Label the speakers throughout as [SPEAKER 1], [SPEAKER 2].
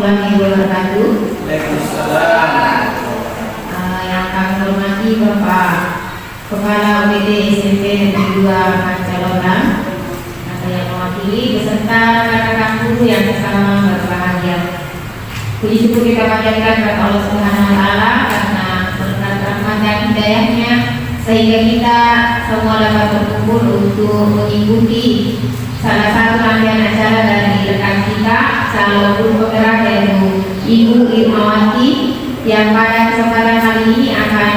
[SPEAKER 1] warahmatullahi wabarakatuh.
[SPEAKER 2] Waalaikumsalam.
[SPEAKER 1] Yang kami hormati Bapak Kepala UPD SMP Negeri 2 Pancalonan, yang mewakili beserta rekan-rekan guru yang bersama berbahagia. Puji syukur kita panjatkan kepada Allah Subhanahu wa Ta'ala karena berkat rahmat dan hidayahnya sehingga kita semua dapat berkumpul untuk mengikuti salah satu rangkaian acara dari rekan kita calon guru penggerak yaitu Ibu Irmawati yang pada kesempatan kali ini akan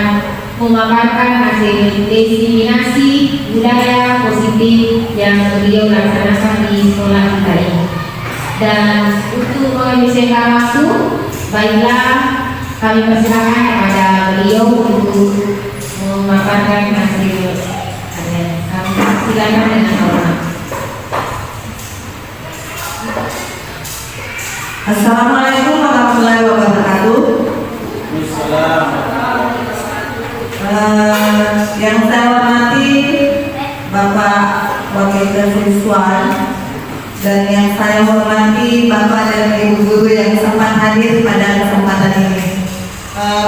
[SPEAKER 1] memaparkan hasil diseminasi budaya positif yang beliau laksanakan di sekolah kita ini. Dan untuk menghabiskan waktu, baiklah kami persilakan kepada beliau untuk memaparkan hasil. Kami silakan dengan hormat.
[SPEAKER 3] Assalamualaikum warahmatullahi wabarakatuh. Yang saya hormati Bapak Wakil Ketua dan yang saya hormati Bapak dan Ibu guru yang sempat hadir pada kesempatan ini.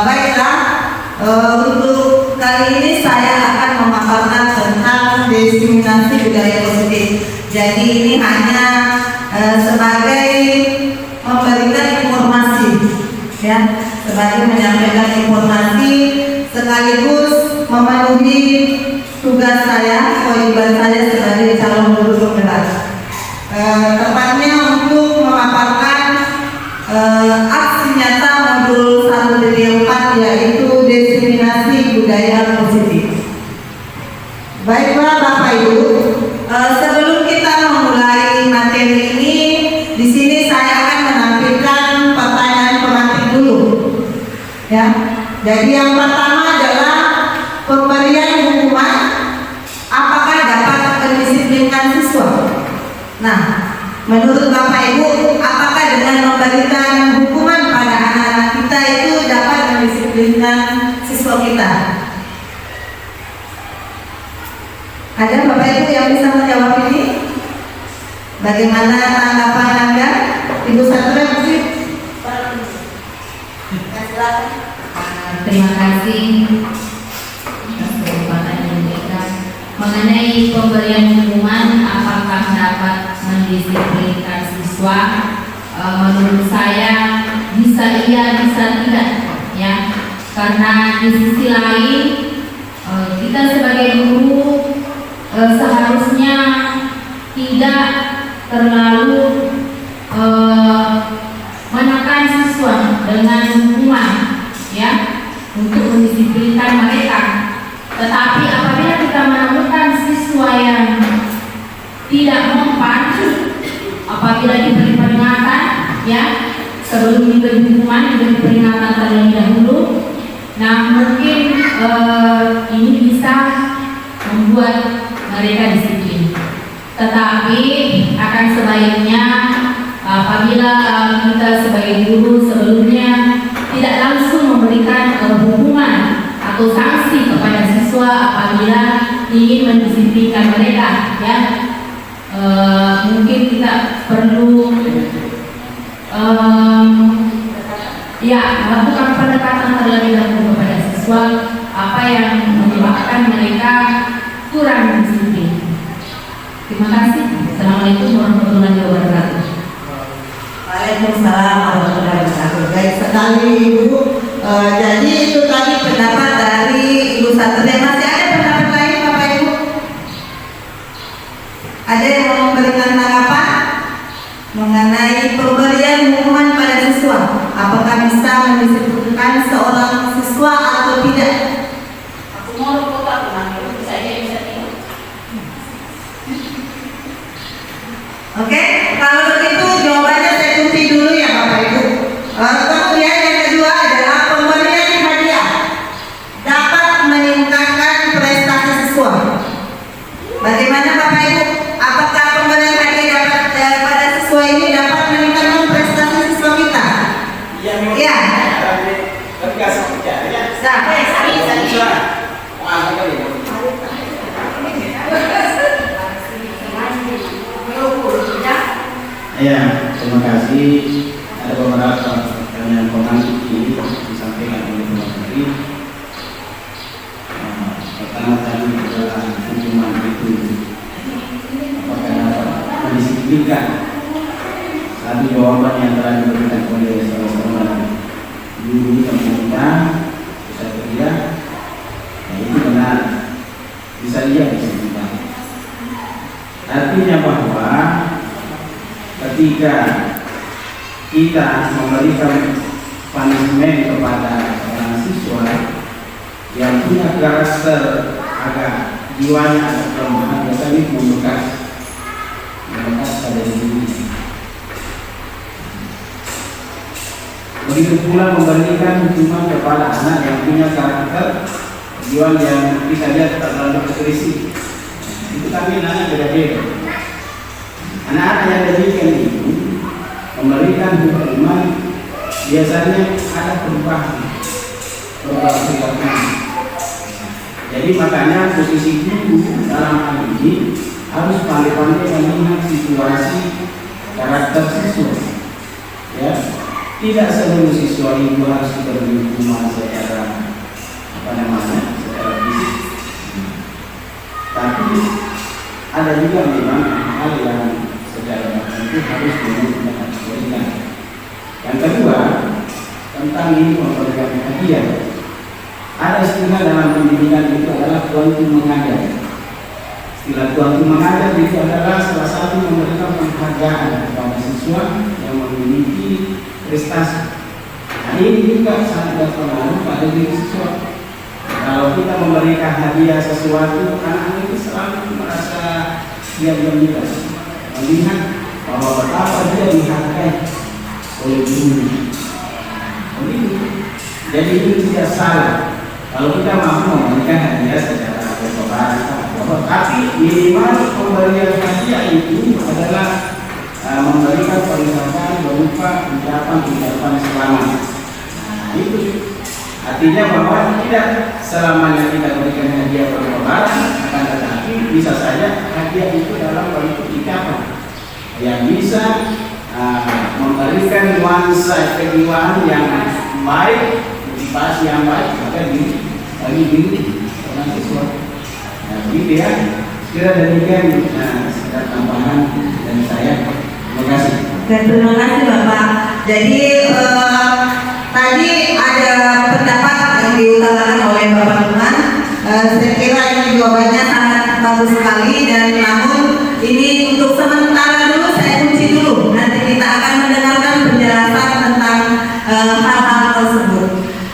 [SPEAKER 3] Baiklah, untuk kali ini saya akan memaparkan tentang diseminasi budaya positif. Jadi ini hanya sebagai memberikan informasi, ya, sebagai menyampaikan informasi sekaligus memenuhi tugas saya, kewajiban saya sebagai calon guru penggerak. Tepatnya untuk memaparkan aksi nyata modul 1-4 yaitu diseminasi budaya positif. Baiklah Bapak Ibu, sebelum kita memulai materi ini, di sini saya akan menampilkan pertanyaan pemantik dulu. Ya, jadi yang pertama adalah pemberian hukuman. Apakah dapat mendisiplinkan siswa? Nah, menurut Bapak Ibu, apakah dengan memberikan hukuman pada anak-anak kita itu dapat mendisiplinkan siswa kita? Ada Bapak Ibu yang bisa menjawab ini? Bagaimana tanggapan Anda? Ibu Satria mungkin?
[SPEAKER 1] Terima kasih atas kesempatan yang diberikan. Mengenai pemberian hukuman, apakah dapat mendisiplinkan siswa? Menurut saya bisa iya, bisa tidak, ya. Karena di sisi lain kita sebagai guru seharusnya tidak terlalu menekan siswa dengan hukuman, ya, untuk mendisiplinkan mereka. Tetapi apabila kita menemukan siswa yang tidak mempan, apabila diberi peringatan, ya, sebelum diberi hukuman diberi peringatan terlebih dahulu, nah mungkin ini bisa membuat mereka disiplin. Tetapi akan sebaiknya apabila kita sebagai guru sebelumnya tidak langsung memberikan hukuman atau sanksi kepada siswa apabila ingin mendisiplinkan mereka, ya, mungkin kita perlu ya melakukan pendekatan terlebih dahulu kepada siswa apa yang menyebabkan mereka kurang disiplin. Terima kasih. Assalamualaikum warahmatullahi wabarakatuh.
[SPEAKER 3] Waalaikumsalam warahmatullahi wabarakatuh. Baik sekali Ibu. Jadi itu tadi pendapat dari Ibu Satria. Masih ada pendapat lain Bapak Ibu? Ada yang mau memberikan tanggapan mengenai pemberian hukuman pada siswa? Apakah bisa mendisiplinkan seorang siswa atau tidak?
[SPEAKER 1] Aku mau rokok bisa tidak.
[SPEAKER 3] Oke, kalau begitu jawabannya saya kunci dulu ya Bapak Ibu. Kemudian yang kedua adalah pemberian hadiah dapat meningkatkan prestasi siswa. Bagaimana Bapak Ibu? Apakah pemberian hadiah dapat pada siswa ini dapat meningkatkan prestasi siswa kita? Iya.
[SPEAKER 2] Ya, terima kasih ada beberapa pertanyaan pengganti ini disampaikan oleh Pak Menteri. Pertama tadi adalah hukuman itu apakah dapat mendisiplinkan. Satu jawaban yang telah diberikan oleh salah seorang guru yang meminta bisa kerja, ya itu benar, bisa dia disiplinkan. Artinya bahwa ketika kita memberikan punishment kepada orang siswa yang punya karakter agak jiwanya agak lemah, biasanya membekas pada dirinya. Begitu pula memberikan hukuman kepada anak yang punya karakter jiwa yang kita lihat terlalu agresif. Itu kami anak beda-beda. Anak-anak yang demikian itu memberikan hukuman biasanya ada perubahan sikapnya. Jadi makanya posisi guru dalam hal ini harus pandai-pandai melihat situasi karakter siswa. Ya, tidak seluruh siswa itu harus diberi hukuman secara secara fisik. Tapi ada juga memang hal yang secara itu harus diberikan. Yang kedua, tentang ini memberikan hadiah. Ada istilah dalam pendidikan itu adalah tuanku mengajar. Istilah tuanku mengajar itu adalah salah satu memberikan penghargaan kepada siswa yang memiliki prestasi. Nah, ini juga sangat berpengaruh pada diri siswa. Kalau kita memberikan hadiah sesuatu, anak itu selalu merasa dia gembira, melihat bahwa betapa dia dihargai oleh guru. Jadi itu tidak salah kalau kita mampu memberikan hadiah secara berkobar, tapi minimal pemberian hadiah itu adalah memberikan penghargaan berupa ucapan selamat. Nah, itu artinya bahwa tidak selamanya kita berikan hadiah berkobar, akan tetapi bisa saja hadiah itu dalam bentuk ucapan yang bisa memberikan nuansa kejiwaan yang baik, motivasi yang baik bagi diri orang siswa. Nah, begitu ya. Kira demikian sekedar tambahan dari saya. Terima kasih.
[SPEAKER 3] Terima kasih Bapak. Jadi tadi ada pendapat yang diutarakan oleh Bapak Tuhan. Saya kira ini jawabannya sangat bagus sekali, dan namun ini untuk sementara dulu saya kunci dulu. Nanti kita akan mendengarkan penjelasan tentang hal-hal tersebut.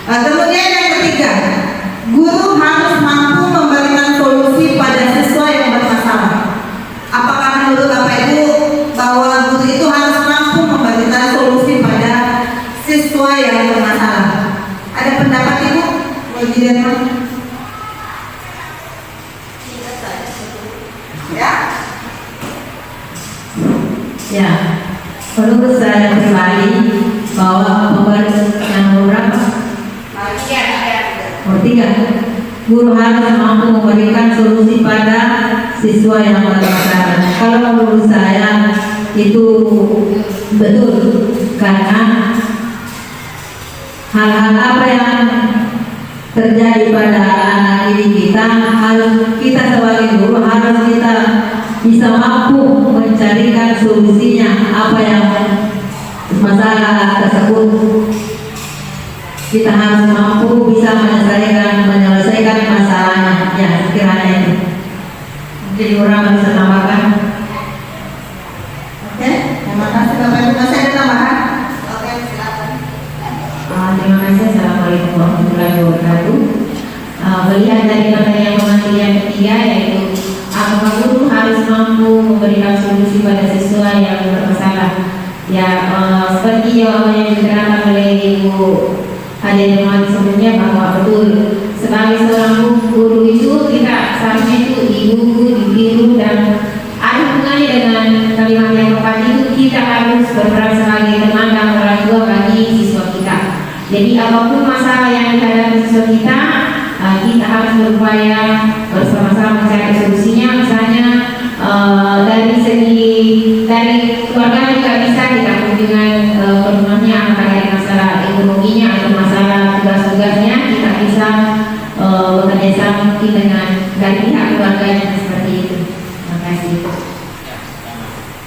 [SPEAKER 3] Kemudian yang ketiga, guru harus mampu memberikan solusi pada siswa yang bermasalah. Apakah menurut Bapak Ibu bahwa guru itu harus mampu memberikan solusi pada siswa yang bermasalah? Ada pendapat Ibu?
[SPEAKER 1] Ya, menurut saya pribadi bahwa pemberian berapa? Tiga. Guru harus mampu memberikan solusi pada siswa yang bermasalah. Kalau menurut saya itu betul, karena hal-hal apa yang terjadi pada anak didik kita, harus kita sebagai guru harus kita bisa mampu mencarikan solusinya, apa yang masalah tersebut. Kita harus mampu bisa menyelesaikan masalahnya. Ya, sekiranya itu. Mungkin orang bisa tambahkan.
[SPEAKER 3] Oke, terima kasih Bapak Ibu. Masih ada tambahan? Oke, silakan.
[SPEAKER 1] Terima kasih. Assalamualaikum warahmatullahi wabarakatuh. Melihat dari pertanyaan pengantin yang ketiga, yaitu apakah guru harus mampu memberikan solusi pada siswa yang bermasalah? Ya, seperti jawaban yang diterangkan oleh Ibu Hadir Mati sebelumnya, bahwa betul sebagai seorang guru itu kita seharusnya itu ditiru dan ada hubungannya dengan kalimat yang tepat itu. Kita harus berperan sebagai teman dan orang tua bagi siswa kita. Jadi apapun masalah yang dihadapi siswa kita, kita harus berupaya bersama-sama mencari solusinya. Misalnya dari keluarga juga bisa kita dengan penuhnya, apakah dari masalah ekonominya atau masalah tugas-tugasnya, kita bisa bekerja sama mungkin dengan dari pihak keluarganya seperti itu. Terima kasih.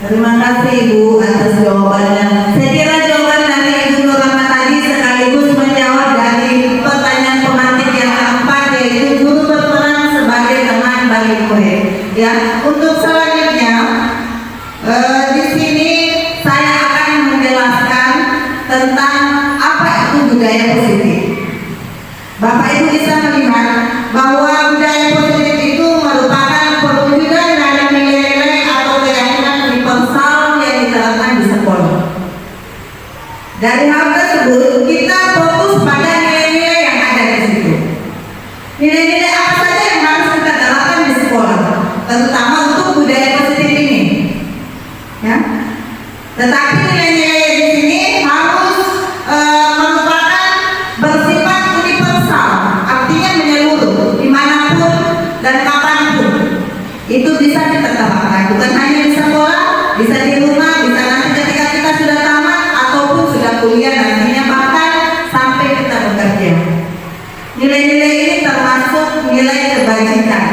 [SPEAKER 3] Terima kasih Ibu atas jawabannya. Saya kira jawaban dari Ibu Nur Rahma tadi sekaligus menjawab dari pertanyaan pemantik yang keempat, yaitu guru berperan sebagai teman bagi murid. Ya, untuk selanjutnya di sini saya akan menjelaskan tentang apa itu budaya positif. Bapak Ibu bisa melihat bahwa budaya positif itu merupakan perwujudan dari nilai-nilai atau keyakinan universal yang diterapkan di sekolah. Dari hal tersebut kita fokus pada nilai-nilai yang ada di situ. Nilai-nilai apa saja yang harus kita terapkan di sekolah, terutama untuk budaya positif ini. Ya. Tetapi nilai-nilai di sini harus merupakan bersifat universal, artinya menyeluruh dimanapun dan kapanpun. Itu bisa kita terapkan, bukan hanya di sekolah, bisa di rumah, bisa nanti ketika kita sudah tamat ataupun sudah kuliah nantinya, bahkan sampai kita bekerja. Nilai-nilai ini termasuk nilai kebajikan.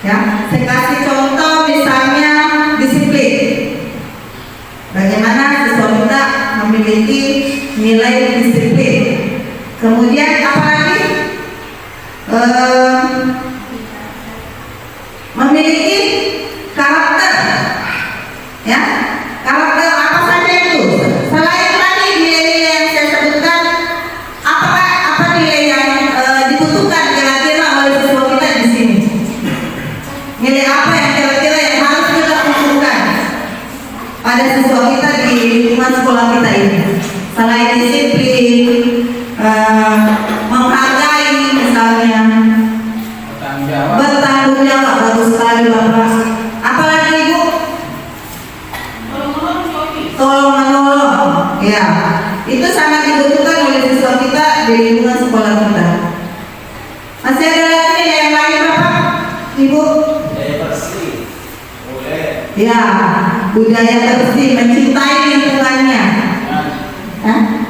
[SPEAKER 3] Ya, saya kasih contoh misalnya disiplin. Bagaimana siswa kita memiliki nilai disiplin. Kemudian apa lagi? Memiliki karakter. Ya, karakter apa saja itu? Selain tadi nilai-nilai yang saya sebutkan, apa nilai yang dibutuhkan kira-kira oleh siswa kita di sini? Nilai apa yang kira-kira yang harus kita kumpulkan pada siswa kita di lingkungan sekolah kita ini? Selain disiplin, menghargai misalnya, bertanggung jawab, bagus sekali Bapak. Apalagi Ibu? Tolong menolong. Ya, itu sangat dibutuhkan oleh siswa kita di lingkungan sekolah kita. Masih ada lagi yang lain Bapak? Ibu? Ya, budaya bersih, mencintai lingkungannya.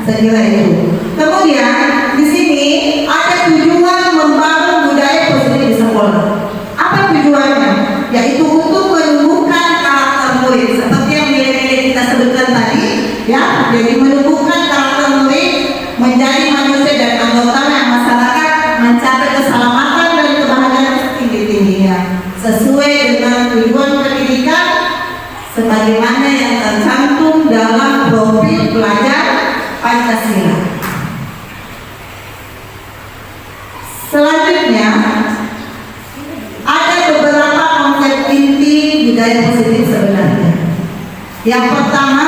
[SPEAKER 3] Saya kira itu. Kemudian di sini ada tujuan membangun budaya positif di sekolah. Apa tujuannya? Yaitu untuk menumbuhkan karakter murid, seperti yang nilai-nilai kita sebutkan tadi. Ya, jadi menumbuhkan karakter murid menjadi manusia dan anggota masyarakat, mencapai keselamatan dan kebahagiaan setinggi-tingginya, sesuai dengan tujuan pendidikan sebagaimana yang tercantum dalam profil pelajar Pancasila. Selanjutnya ada beberapa konsep inti budaya positif sebenarnya. Yang pertama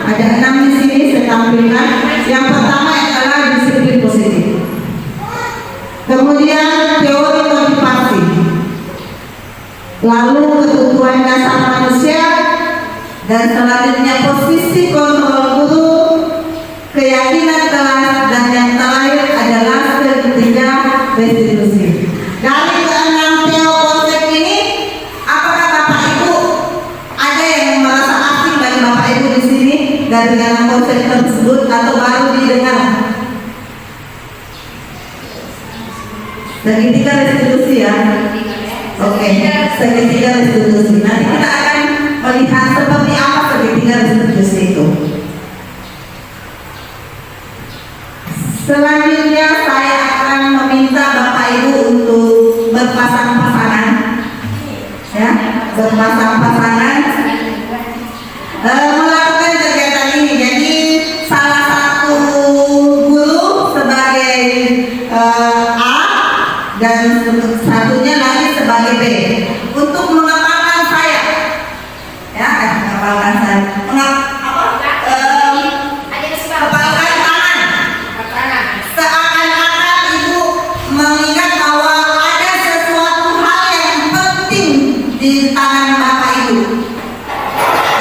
[SPEAKER 3] ada 6 di sini saya tampilkan. Yang pertama adalah disiplin positif. Kemudian teori motivasi. Lalu kebutuhan dasar manusia, dan selanjutnya posisi kontrol guru, keyakinan kelas, dan yang terakhir adalah ketiga restitusi. Dari keenam konsep ini, apakah Bapak Ibu ada yang merasa asing bagi Bapak Ibu di sini dari keenam konsep tersebut atau baru didengar? Segitiga restitusi ya. Oke, segitiga restitusi. Nanti kita akan melihat seperti apa segitiga restitusi itu. Selanjutnya saya akan meminta Bapak Ibu untuk berpasang-pasangan, ya, berpasang-pasangan, melakukan kegiatan ini. Jadi salah satu guru sebagai A dan satunya lagi sebagai B untuk mengepalkan saya, ya, mengepalkan saya, kepalkan tangan. Seakan-akan Ibu mengingat bahwa ada sesuatu hal yang penting di tangan Bapak Ibu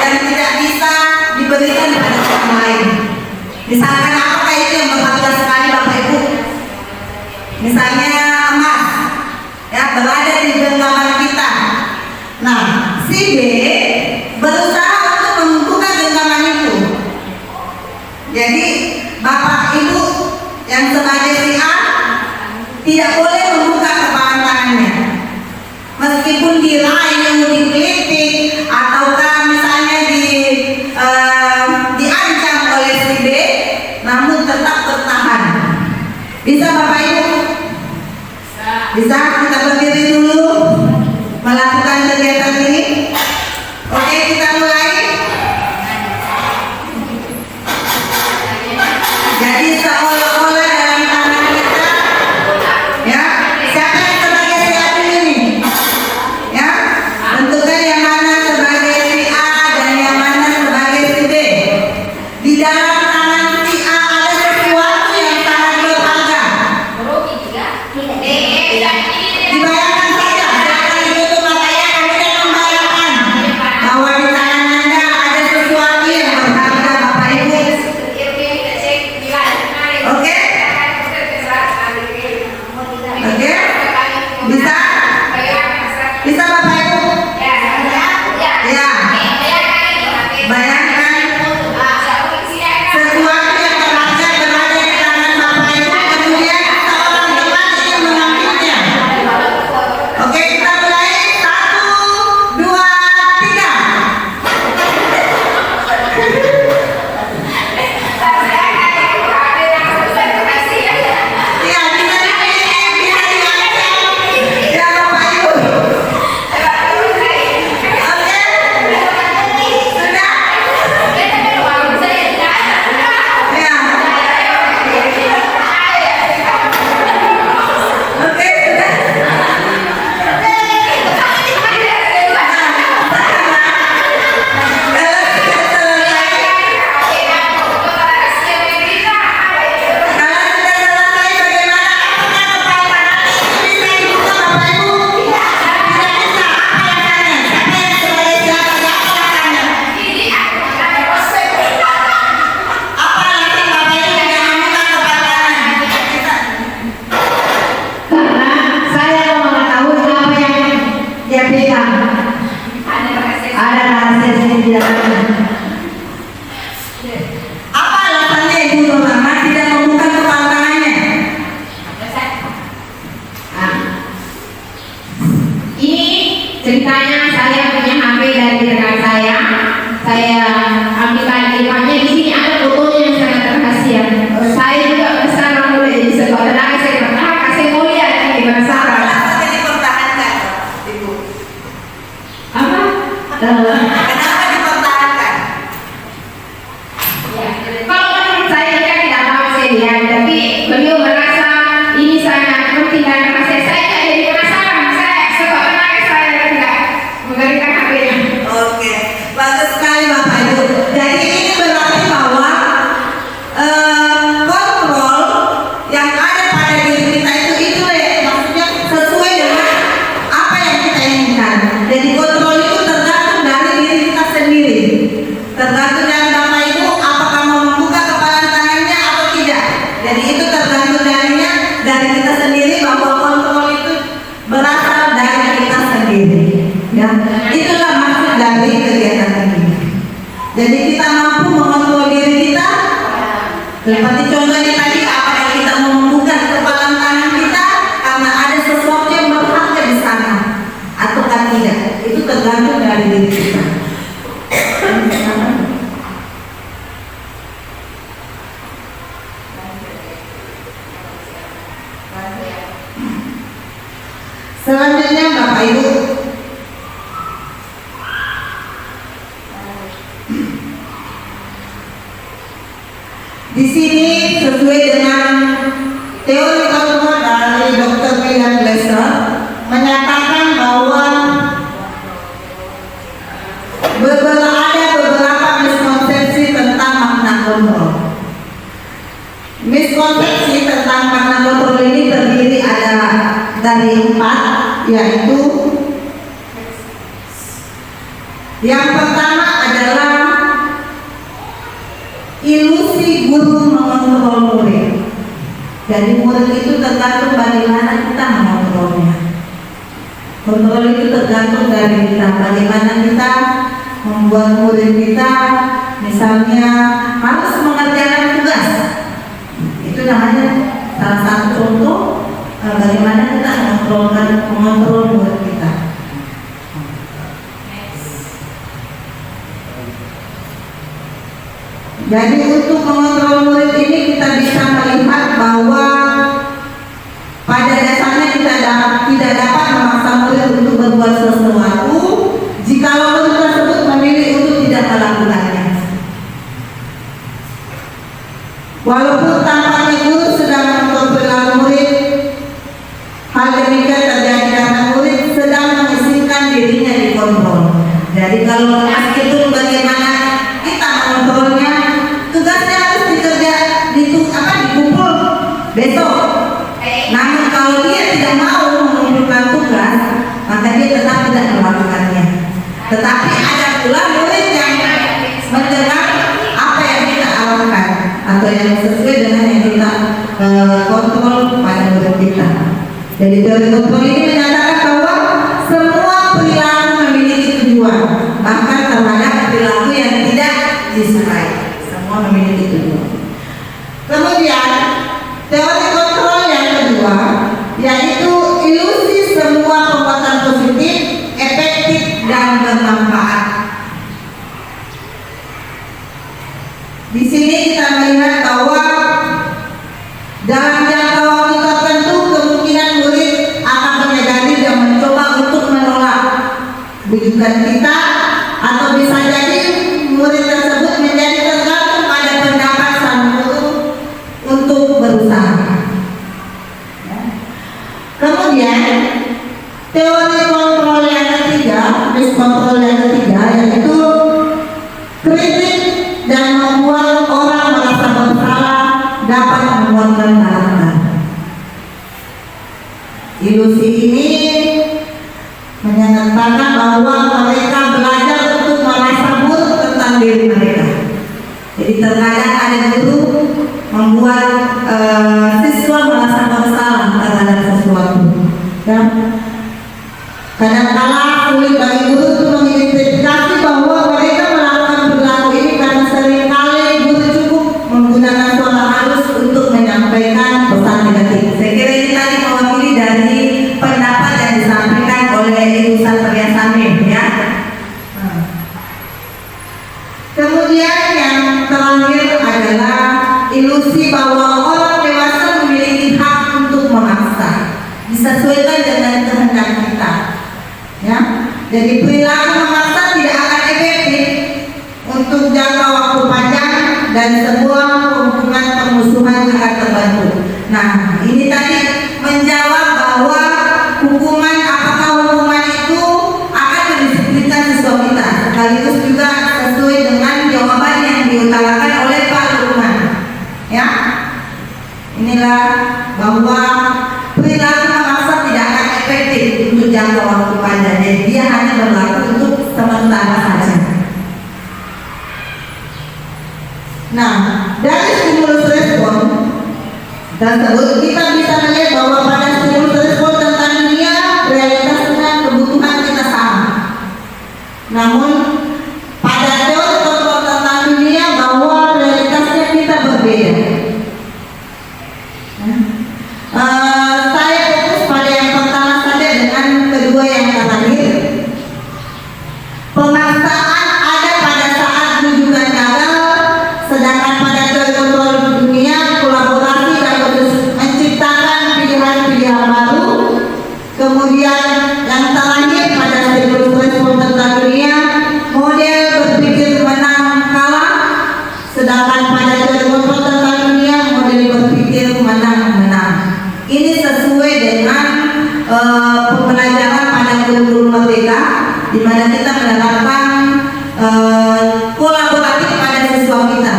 [SPEAKER 3] dan tidak bisa diberikan kepada orang lain. Misalkan apa itu yang berharga sekali Bapak Ibu? Misalnya emas, ya, berada di genggaman kita. Nah, si B berusaha untuk mengumpulkan genggaman itu, Bisa kita berdiri dulu melakukan kegiatan ini. Oke, kita mulai. Jadi seolah-olah dalam tangan kita, ya, siapa yang sebagai si A dulu nih? Ya, tentukan yang mana sebagai si A dan yang mana sebagai si B. Di dalam tangan si A ada sesuatu yang sangat berharga. Dibayangkan saja, jangan ditutup matanya, kemudian membayangkan bahwa di tangan Anda ada sesuatu yang berharga, Bapak Ibu. Oke? Oke? Bisa? Bisa Bapak Ibu? Ya. Bayangkan sesuatu yang berharga berada di tangan Bapak Ibu, kemudian seorang teman ingin mengambilnya. Oke, kita mulai. 1, 2, 3. Ya, bisa dipilih, bisa diangkat. Ya, Bapak Ibu. Oke? Sudah? Ya. Oke, sudah.
[SPEAKER 1] Karena saya mau mengetahui apa yang dia pegang. Ada rahasia di dalamnya.
[SPEAKER 3] Apa alasannya Ibu Norma tidak membuka kepala tangannya?
[SPEAKER 1] Nah, ini ceritanya saya punya HP dari rekan saya. Saya ambilkan limpahnya. Di sini ada fotonya yang sangat rahasia. Saya juga penasaran mulai di sekolah. Karena saya pernah kasih mau lihat ini penasaran.
[SPEAKER 3] Alasannya dipertahankan, Ibu.
[SPEAKER 1] Apa?
[SPEAKER 3] Kenapa dipertahankan?
[SPEAKER 1] Kalau menurut saya dia tidak tahu saya lihat, tapi beliau merasa ini sangat penting dan rahasia. Saya jadi penasaran. Saya sekolah saya tidak memberikan HP-nya.
[SPEAKER 3] Oke, bagus sekali Bapak Ibu. Jadi ini berarti bahwa kontrol yang ada pada diri kita itu maksudnya sesuai dengan apa yang kita inginkan. Jadi kontrol itu tergantung dari diri kita sendiri. Tergantung dari Bapak Ibu apakah mau membuka kepala tangannya atau tidak. Jadi itu tergantung dari kita sendiri, bahwa kontrol itu berasal dari kita sendiri. Ya, itulah maksud dari kegiatan ini. Jadi kita mampu mengontrol diri kita. Seperti contohnya tadi, apakah kita mau membuka kepala tangan kita karena ada sesuatu yang berharga di sana, ataukah tidak? Itu tergantung dari diri kita. Selanjutnya Bapak Ibu, di sini sesuai dengan teori kontrol dari Dr. William Glasser menyatakan bahwa ada beberapa miskonsepsi tentang makna kontrol. Miskonsepsi tentang makna kontrol ini terdiri dari 4, yaitu yang pertama adalah ilusi guru mengontrol murid. Jadi murid itu tergantung bagaimana kita mengontrolnya. Kontrol itu tergantung dari kita, bagaimana kita membuat murid kita misalnya harus mengerjakan tugas. Itu namanya salah satu contoh bagaimana kita mengontrol murid kita. Jadi untuk mengontrol murid ini kita bisa melihat bahwa pada dasarnya kita dapat memaksa murid untuk berbuat sesuatu jika murid tersebut memilih untuk tidak melakukannya. Walaupun tampaknya guru sedang mengontrol perilaku murid, hal demikian terjadi karena murid sedang mengizinkan dirinya dikontrol. Jadi kalau itu bagaimana kita mengontrolnya, tugasnya harus dikumpul besok. Namun kalau dia tidak mau mengumpulkan tugas, maka dia tetap tidak melakukannya. Tetapi ada pula murid yang mendengar apa yang kita lakukan atau yang sesuai dengan yang kita kontrol pada murid kita. Jadi teori kontrol ini menyatakan bahwa semua perilaku memiliki tujuan, bahkan terhadap perilaku yang tidak disukai, semua memiliki tujuan. Kemudian teori kontrol yang kedua yaitu ilusi semua perbuatan positif, efektif dan bermanfaat. Di sini kita melihat bahwa dalam jangka waktu tertentu kemungkinan murid akan menyadari dan mencoba untuk menolak bujukan kita, atau bisa jadi murid tersebut menjadi tergantung pada pendapat sang guru untuk berusaha. Kemudian teori kontrol yang ketiga, kontrol yang ketiga yaitu kritik dan membuat orang merasa bersalah dapat menguatkan karakter. Ilusi ini menyatakan bahwa mereka belajar untuk merasa buruk tentang diri mereka. Jadi terkadang ada guru membuat siswa merasa bersalah terhadap sesuatu. Ya. Kadang-kala sulit bagi guru untuk mengidentifikasi bahwa mereka melakukan perilaku ini karena seringkali guru cukup menggunakan suara halus untuk menyampaikan pesan negatif. Saya kira ini tadi mewakili dari pendapat yang disampaikan oleh Ustaz Priyasamin, ya. Kemudian yang terakhir adalah ilusi bahwa orang dewasa memiliki hak untuk memaksa, disesuaikan dengan kehendak kita. Ya, jadi perilaku memaksa tidak akan efektif untuk jangka waktu panjang dan sebuah hubungan permusuhan akan terbantu. Nah, ini tadi menjawab bahwa apakah hukuman itu akan mendisiplinkan siswa kita, sekaligus juga sesuai dengan jawaban yang diutarakan oleh Pak Lukman. Ya, inilah bahwa perilaku memaksa tidak akan efektif untuk jangka waktu panjang, jadi dia hanya berlaku untuk sementara saja. Nah, dari stimulus respon tersebut kita bisa melihat bahwa pada stimulus respon tentang dunia realitasnya kebutuhan kita sama. Namun pada teori kontrol tentang dunia bahwa realitasnya kita berbeda. Saya fokus pada yang pertama saja dengan kedua yang terakhir. Pemaksaan ada pada saat rujukan gagal, sedangkan pada teori kontrol dunia kolaborasi dan menciptakan pilihan-pilihan baru. Kemudian yang terakhir pada stimulus respon tentang dunia, model berpikir menang kalah, sedangkan pada teori kontrol tentang dunia model berpikir menang-menang. Ini sesuai dengan pembelajaran pada kurikulum merdeka, di mana kita menerapkan kolaboratif pada siswa kita.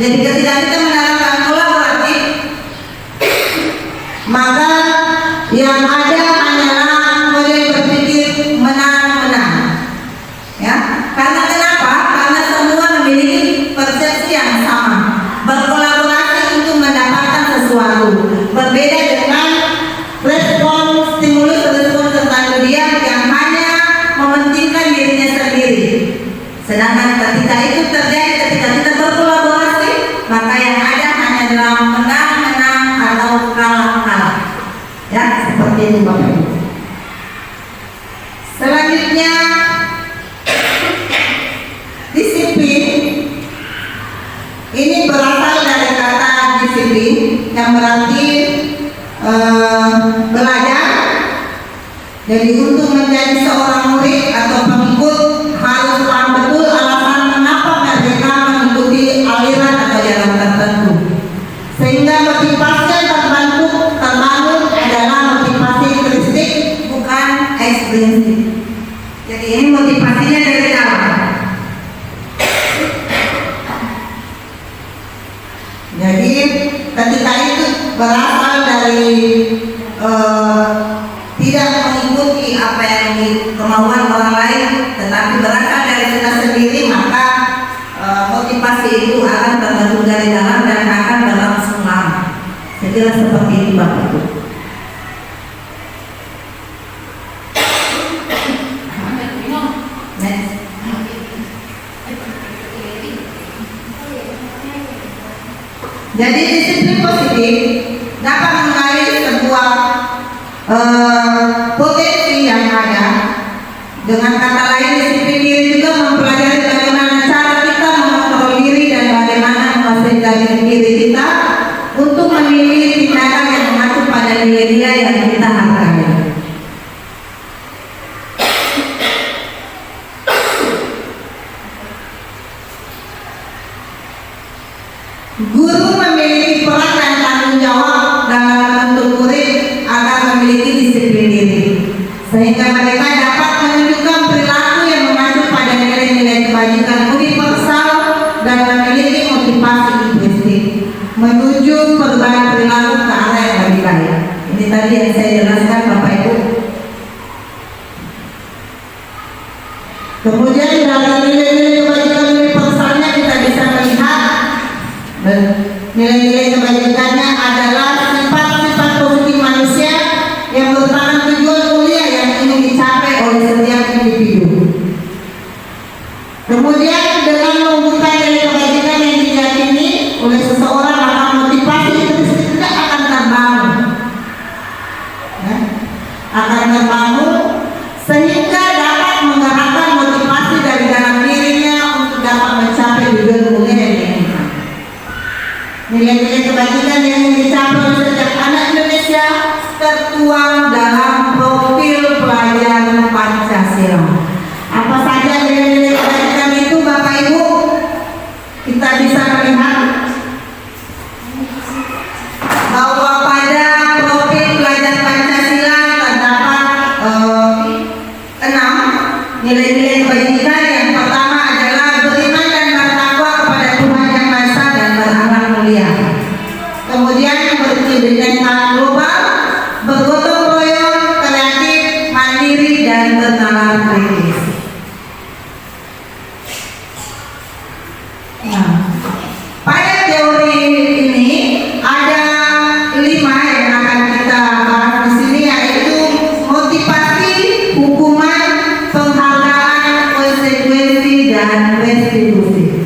[SPEAKER 3] Jadi ketika kita menerapkan kolaboratif, maka yang ada hanyalah model berpikir menang-menang. Ya, karena kenapa? Karena semua memiliki persepsi yang sama, berkolaborasi untuk mendapatkan sesuatu. Berbeda dengan respon stimulus respon tentang dunia yang hanya mementingkan dirinya sendiri. Sedangkan ketika itu terjadi, ketika kita berkolaborasi, maka yang ada hanya adalah menang-menang atau kalah-kalah. Ya, seperti itu Bapak Ibu. Selanjutnya, disiplin ini berasal dari kata disiplin yang berarti belajar. Jadi Jadi untuk menjadi seorang murid atau pengikut harus paham betul alasan mengapa mereka mengikuti aliran atau jalan tertentu. Sehingga motivasi yang terbangun adalah motivasi intrinsik, bukan ekstrinsik. Jadi ini motivasinya dari dalam. Jadi ketika itu berasal dari tidak mengikuti apa yang kemauan orang lain, tetapi berasal dari kita sendiri, maka motivasi itu akan terbentuk dari dalam dan akan berlangsung lama. Saya kira seperti itu Bapak Ibu. Jadi disiplin positif dapat mengalir sebuah potensi yang ada. Dengan kata lain, disiplin diri juga mempelajari bagaimana cara kita mengontrol diri dan bagaimana menguasai diri kita untuk memilih tindakan yang mengacu pada nilai-nilai yang kita hargai. Guru memiliki peran dan tanggung jawab dalam membentuk murid agar memiliki disiplin diri, sehingga mereka dapat menunjukkan perilaku yang mengacu pada nilai-nilai kebajikan universal dan memiliki motivasi intrinsik menuju perubahan perilaku ke arah yang lebih baik. Ini tadi yang saya jelaskan Bapak Ibu. Kemudian dari nilai-nilai kebajikan universalnya kita bisa melihat nilai-nilai kebajikannya adalah sifat-sifat positif manusia yang merupakan tujuan mulia yang ingin dicapai oleh setiap individu. Kemudian dengan mewujudkan nilai kebajikan yang diyakini oleh seseorang, maka motivasi itu tidak akan terbangun, akan terbangun sehingga dapat menggerakkan motivasi dari dalam dirinya untuk dapat mencapai tujuan mulia yang diinginkan. Nilai-nilai kebajikan yang dicapai oleh setiap anak Indonesia tertuang dalam profil pelajar Pancasila. Apa saja nilai-nilai kebajikan itu Bapak Ibu? Kita bisa melihat bahwa pada profil pelajar Pancasila terdapat 6 nilai-nilai kebajikan. Yang pertama adalah beriman dan bertakwa kepada Tuhan Yang Maha Esa dan berakhlak mulia. Kemudian berpendidikan global, bergotong royong, kreatif, mandiri dan bernalar kritis. Nah, pada teori ini ada 5 yang akan kita bahas di sini, yaitu motivasi, hukuman, penghargaan, konsekuensi dan restitusi.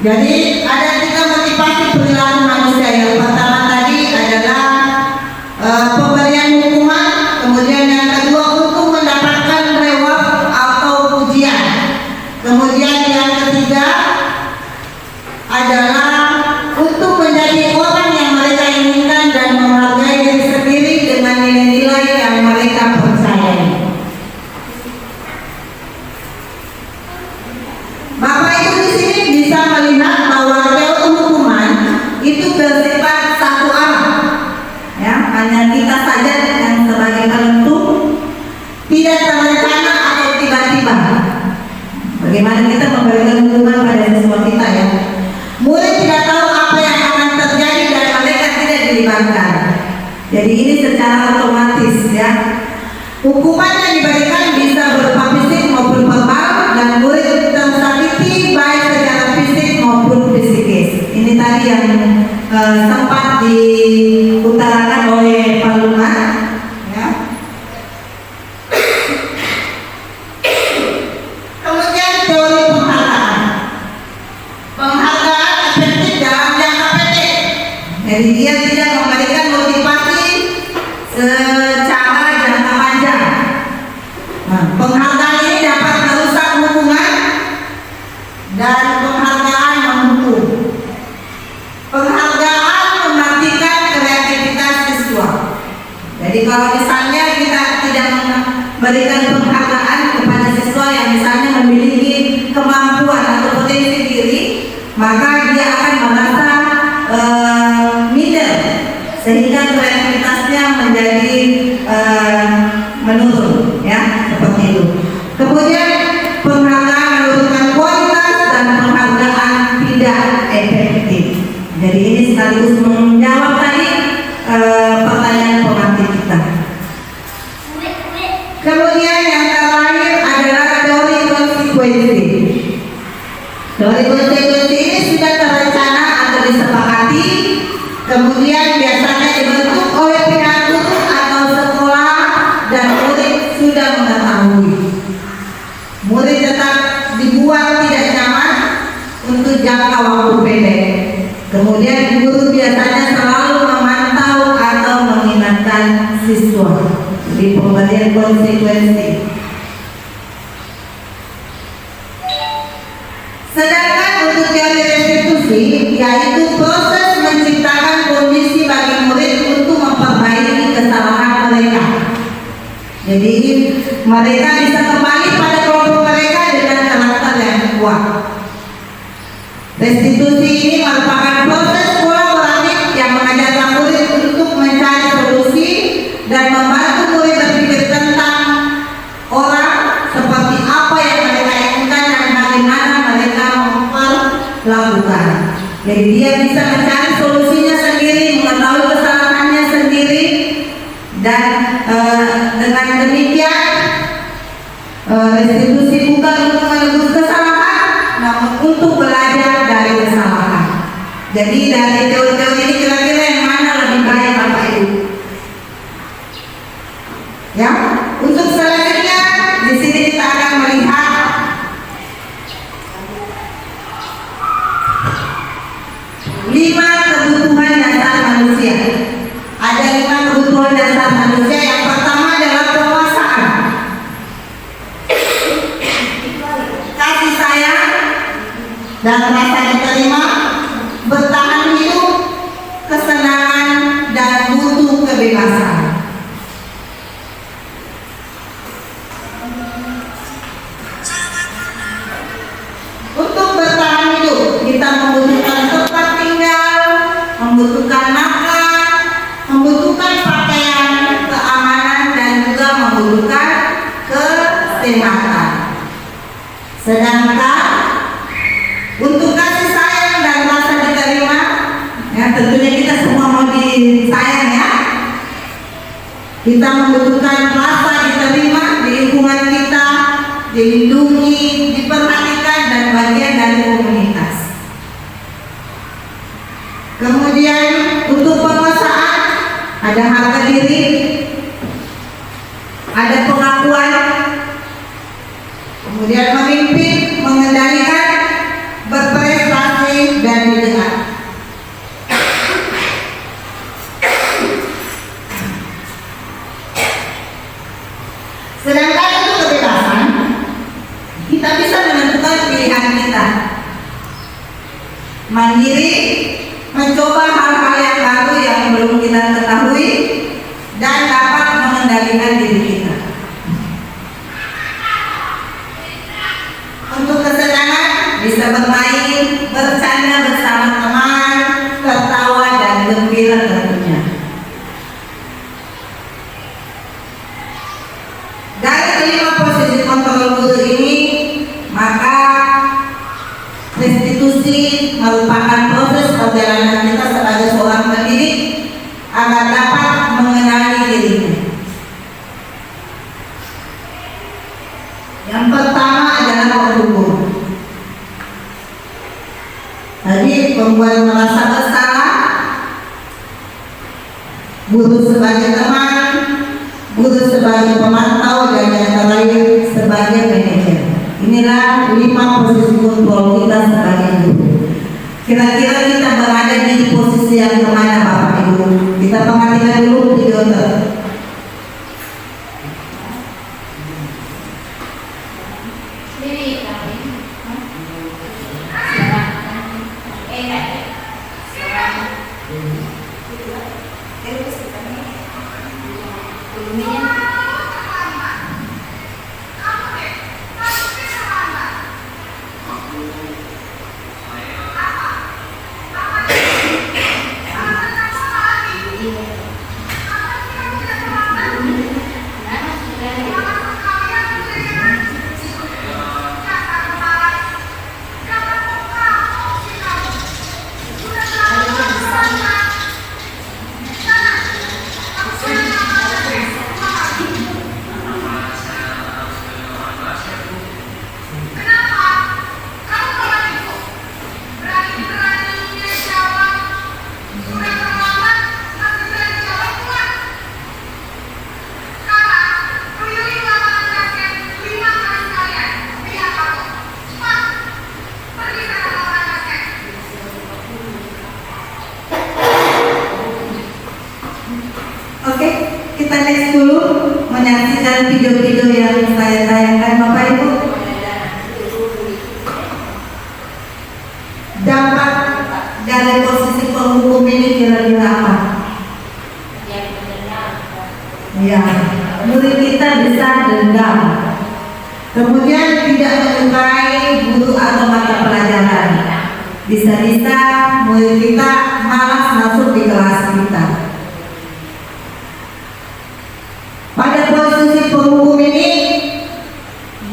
[SPEAKER 3] Jadi ada 3 motivasi perilaku manusia. Yang pertama tadi adalah pemberian hukuman, kemudian yang kedua untuk mendapatkan reward atau pujian, kemudian yang ketiga adalah untuk menjadi orang yang mereka inginkan dan menghargai diri sendiri dengan nilai-nilai yang mereka percayai. Bapak Ibu di sini bisa melihat bahwa teori hukuman itu bersifat satu arah, ya, hanya kita saja yang sebagai penentu, tidak terencana atau tiba-tiba. Bagaimana kita memberikan hukuman pada siswa kita, ya? Murid tidak tahu apa yang akan terjadi dan mereka tidak dilibatkan. Jadi ini secara otomatis, ya. Hukuman yang diberikan bisa berupa fisik maupun verbal dan murid tersakiti baik secara fisik maupun psikis. Ini tadi yang sempat diutarakan oleh Pak Luman, ya. Kemudian teori penghargaan. Penghargaan efektif dalam jangka pendek. Jadi dia tidak memberikan motivasi secara jangka panjang. Penghargaan ini dapat merusak hubungan kalau misalnya kita tidak memberikan penghargaan kepada siswa yang misalnya memiliki kemampuan atau potensi diri, maka dia akan merasa minder, sehingga kreativitasnya menjadi menurun, ya, seperti itu. Kemudian penghargaan menurunkan kualitas dan penghargaan tidak efektif. Jadi ini sekaligus menjawab tadi pertanyaan pengantin kita. Kemudian yang terakhir adalah teori konsekuensi. Teori konsekuensi ini sudah terencana atau disepakati, kemudian biasanya dibentuk oleh pihak guru atau sekolah dan murid sudah mengetahui. Murid tetap dibuat tidak nyaman untuk jangka waktu pendek. Kemudian guru biasanya selalu memantau atau mengingatkan siswa di pemberian konsekuensi. Sedangkan untuk teori restitusi, yaitu proses menciptakan kondisi bagi murid untuk memperbaiki kesalahan mereka. Jadi mereka bisa kembali pada kelompok mereka dengan karakter yang kuat. Restitusi ini merupakan proses kolaboratif yang mengajarkan murid untuk mencari solusi dan membantu murid berpikir tentang orang seperti apa yang mereka inginkan dan bagaimana mereka memperlakukan. Jadi dia bisa mencari solusinya sendiri, mengetahui kesalahannya sendiri, dan dengan demikian restitusi bukan untuk menebus kesalahan, namun untuk belajar dari kesalahan. Jadi dari teori-teori ini kira-kira yang mana lebih baik Bapak Ibu? Ya, untuk selanjutnya di sini kita akan melihat lima kebutuhan dasar manusia. Ada 5 kebutuhan dasar manusia. Yang pertama adalah penguasaan, kasih sayang dan rasa diterima, bertahan hidup, kesenangan, dan butuh kebebasan. Untuk bertahan hidup, kita membutuhkan tempat tinggal, membutuhkan makan, membutuhkan pakaian, keamanan, dan juga membutuhkan kesehatan. Sedangkan untuk kasih sayang dan rasa diterima, ya tentunya kita semua mau disayang, ya. Kita membutuhkan rasa diterima di lingkungan kita, dilindungi, diperhatikan, dan bagian dari komunitas. Kemudian untuk penguasaan ada harga diri, ada pengakuan, kemudian memimpin, mengendalikan, berprestasi, dan didengar. Sedangkan untuk kebebasan, kita bisa menentukan pilihan kita, mandiri, mencoba hal-hal yang baru yang belum kita ketahui, dan dapat mengendalikan diri kita. Untuk kesenangan, bisa bermain, bercanda bersama teman, tertawa, dan gembira tentunya. Dari kelima posisi kontrol guru ini, maka restitusi merupakan proses perjalanan kita sebagai seorang pendidik agar dapat mengenali dirinya. Yang pertama adalah penghukum. Tadi membuat merasa bersalah, guru sebagai teman, guru sebagai pemantau, dan yang terakhir sebagai manajer. Inilah 5 posisi kontrol kita sebagai guru. Kira-kira kita berada di posisi yang kemana Bapak Ibu? Kita perhatikan dulu video tersebut. Oke, kita next dulu menyaksikan video-video yang saya tayangkan Bapak Ibu. Dampak dari posisi penghukum ini kira-kira apa? Ya, murid kita bisa dendam, kemudian tidak menyukai guru atau mata pelajaran. Bisa-bisa murid kita malas masuk di kelas kita. Pada posisi penghukum ini,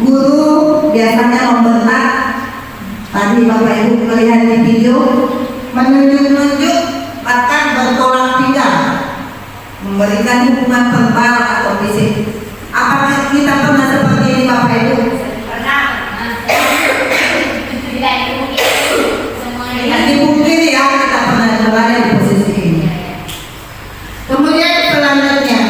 [SPEAKER 3] guru biasanya membentak. Tadi Bapak Ibu melihat di video, menunjuk-nunjuk, bahkan bertolak pinggang, memberikan hukuman verbal atau fisik. Apakah kita pernah seperti ini Bapak Ibu? Tidak dipungkiri ya, kita pernah berada di posisi ini. Kemudian selanjutnya,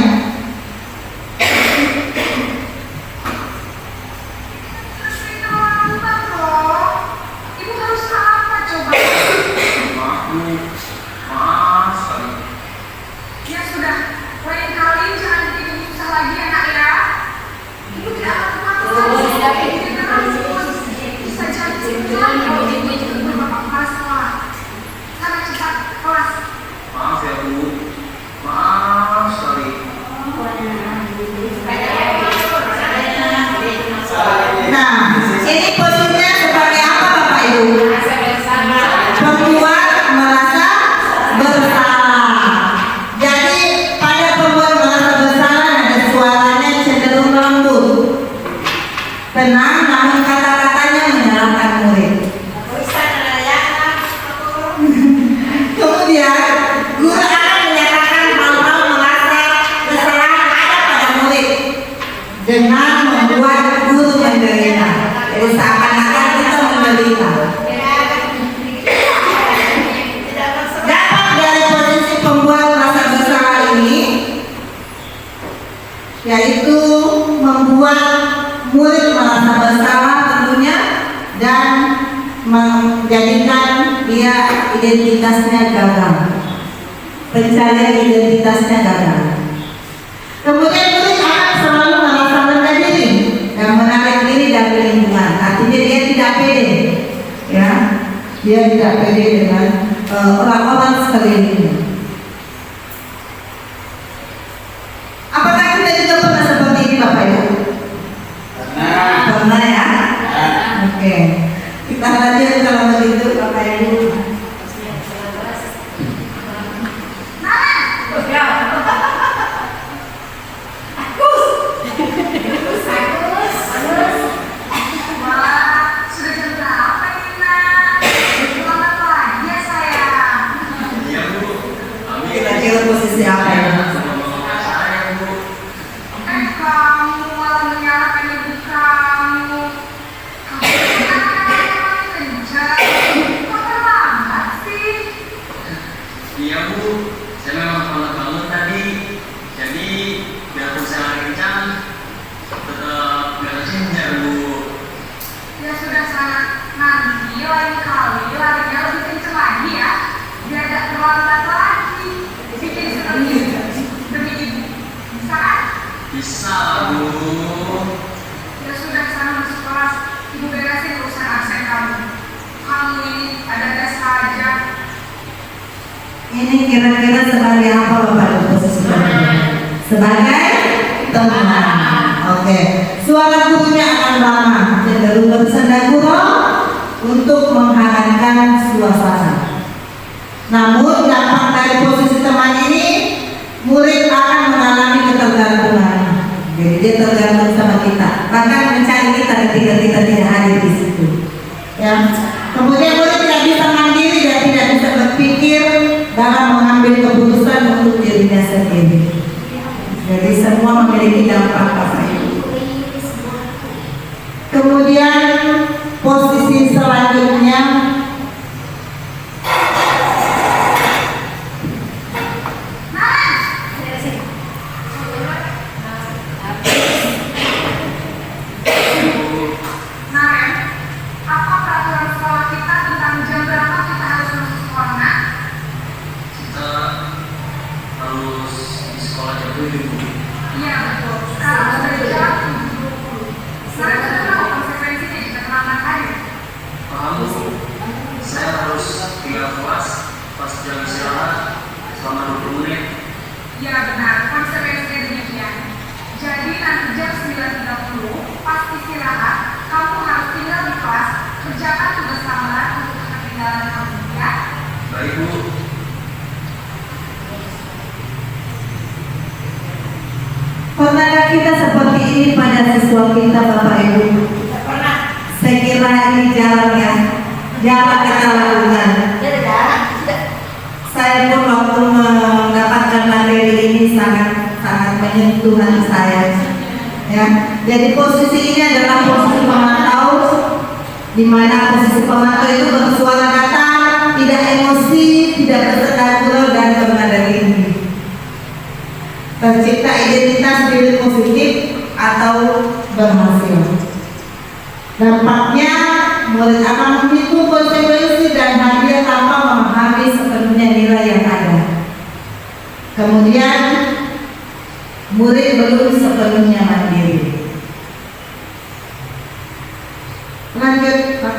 [SPEAKER 3] tenang namun kata-katanya menyalahkan murid. Kemudian guru akan menyatakan hal-hal merasa kesalahan ada pada murid dengan membuat guru menderita. Jadi seakan-akan kita menderita. Dampak dari posisi pembuat rasa bersalah ini yaitu membuat murid merasa bersalah tentunya dan menjadikan dia identitasnya gagal, pencarian identitasnya gagal. Kemudian murid akan selalu merasa rendah diri dan menarik diri dari lingkungan. Artinya dia tidak pede, ya, dia tidak pede dengan orang-orang sekelilingnya. Apakah kita juga pernah seperti ini Bapak Ibu? Pernah ya? Oke. Kita lanjut kalau begitu Bapak Ibu. Kira-kira posisi apa ya?
[SPEAKER 4] Iya Bu, saya memang terlambat bangun tadi. Jadi biarpun saya lari kencang, tetap nggak tersinjar Bu.
[SPEAKER 5] Ya sudah sana, nanti lain kali larinya lebih kenceng lagi ya, biar gak terlambat lagi. Bikin seperti demi ibu, bisa kan?
[SPEAKER 4] Bisa Bu.
[SPEAKER 5] Ya sudah sana masuk kelas, ibu beresin urusan absen kamu. Kamu ini ada-ada saja.
[SPEAKER 3] Ini kira-kira sebagai apa Bapak Ibu posisi Bapak? Sebagai teman. Oke, suara gurunya akan lama, cenderung bersenda gurau untuk menghangatkan suasana. Namun dampak dari posisi teman ini, murid akan mengalami ketergantungan. Jadi dia tergantung sama kita, bahkan mencari kita ketika kita tidak hadir di situ. Ya. Kemudian murid tidak bisa mandiri dan tidak bisa berpikir dalam mengambil keputusan untuk dirinya sendiri. Jadi semua memiliki dampak Bapak Ibu. Kemudian posisi selanjutnya pernahkah kita seperti ini pada siswa kita Bapak Ibu? Saya kira ini jarang ya, jarang kita lakukan. Saya pun waktu mendapatkan materi ini sangat menyentuh hati saya. Ya, jadi posisi ini adalah posisi pemantau, di mana posisi pemantau itu bersuara datar, tidak emosi, tidak bersenda gurau dan bernada tinggi. Tercipta identitas diri positif atau berhasil. Dampaknya murid akan menghitung konsekuensi dan hadiah tanpa memahami sepenuhnya nilai yang ada. Kemudian murid belum sepenuhnya mandiri. Lanjut Pak.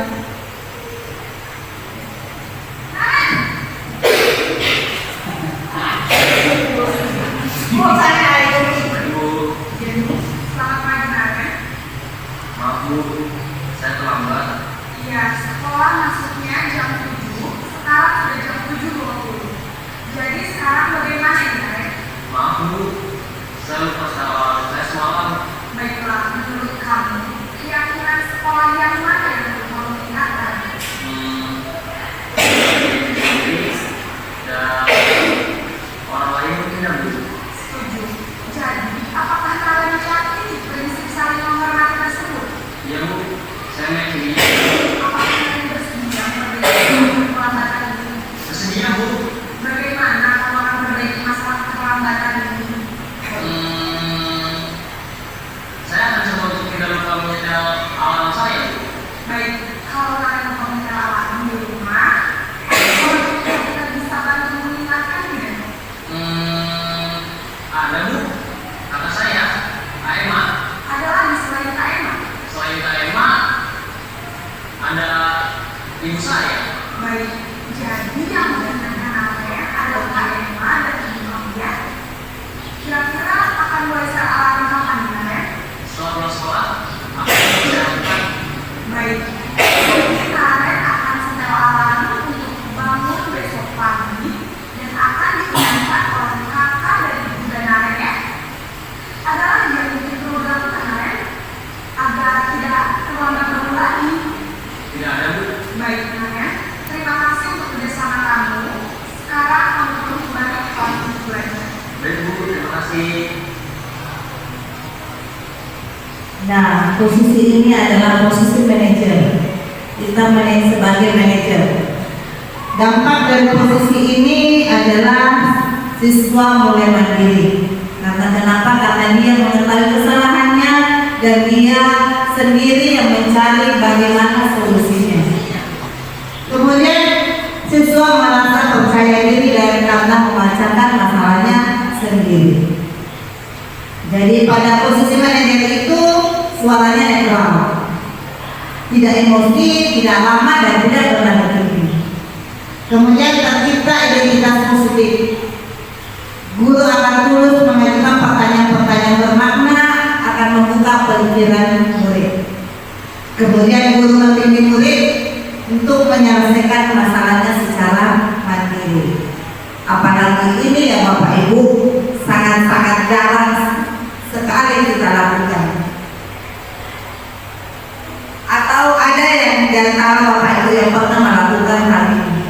[SPEAKER 3] Nah, posisi ini adalah posisi manajer. Kita sebagai manajer. Dampak dari posisi ini adalah siswa mulai mandiri. Kenapa? Karena dia mengetahui kesalahannya dan dia sendiri yang mencari bagaimana solusinya. Kemudian siswa merasa percaya diri dan karena membacakan masalahnya sendiri. Jadi pada posisi manajer itu suaranya netral, tidak emosi, tidak lama dan tidak bernada tinggi. Kemudian tercipta identitas positif. Guru akan tulus mengajukan pertanyaan-pertanyaan bermakna jarang sekali kita lakukan. Atau ada yang di antara Bapak Ibu yang pernah melakukan hal ini?